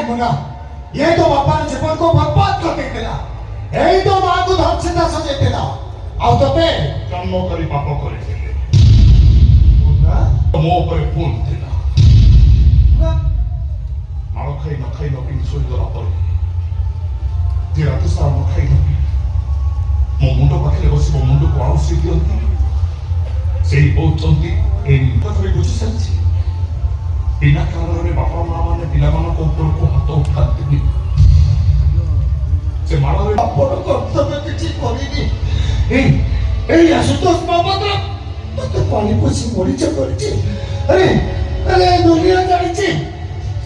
मुना ये तो बापा ने जीवन को बर्बाद कर देला यही तो मां को धन से सजे देला आउ तो पे जन्म करी पाप करे मुना मो पर फूल देला मारो खाई न पिन सोई दला पर जे रात सारा न खाई न मो मुंडो पाखरे बसी मो मुंडो को आउसी दियंती सेही बोचंती ए कथरे बुझी सारछि बिना कारण बापा माँ मैंने पिला को ऊपर को हाथ उठाते से मारा ଆପଣ କର୍ତ୍ତବ୍ୟ କିଛି କରିନି ଏଇ ଆଶୁତୋଷ ମହାପାତ୍ର ତତେ ପାଣି ପୋଷି ମରିଚ କରିଛି ଆରେ ଆରେ ଦୁନିଆ ଜାଣିଛି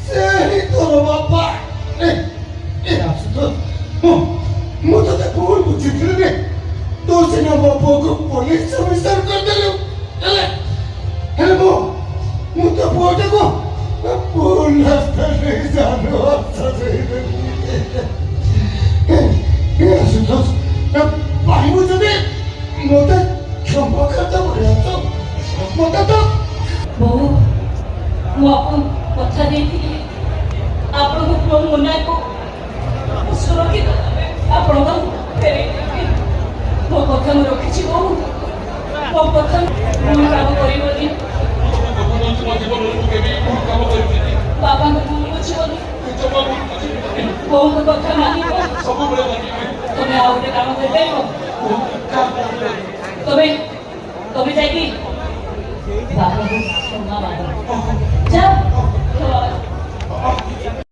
ସେ ତୋର ବାପା ଏ ଆଶୁତୋଷ ମୁଁ ତତେ ଭୁଲ ବୁଝିଥିଲି ରେ ତୁ ସିନା ମୋ ପୁଅକୁ ପୋଲିସ ସମିସ୍ତାର କରିଦେଲୁ ହେଲେ ମୁଁ ତ ପୁଅଟାକୁ ଭୁଲ ରାସ୍ତାରେ ଜାନୁ ଆଶୁତୋଷ ପାଇବୁ ଯଦି ମୋତେ କ୍ଷମା କରିଦେବୁ ମୋତେ ତ ବୋଉ ମୁଁ ଆପଣଙ୍କୁ କଥା ଦେଇଥିଲି ଆପଣଙ୍କ ପୁଅ ମୁନାକୁ ସୁରକ୍ଷିତ ଭାବେ ଆପଣଙ୍କ ଫେରେଇ ଦେବି ମୋ କଥା ମୁଁ ରଖିଛି ବୋଉ ମୋ କଥା ମୁଁ କାମ କରିବନି ବାବାଙ୍କ ଭୁଲ ବୁଝିବନି ବୋଉଙ୍କ କଥା ମାନିବ ତମେ ଆଉ ଗୋଟେ କାମ କରିପାରିବ ତମେ ଯାଇକି ବାବାଙ୍କୁ କ୍ଷମା ମାଗ ଯାଅ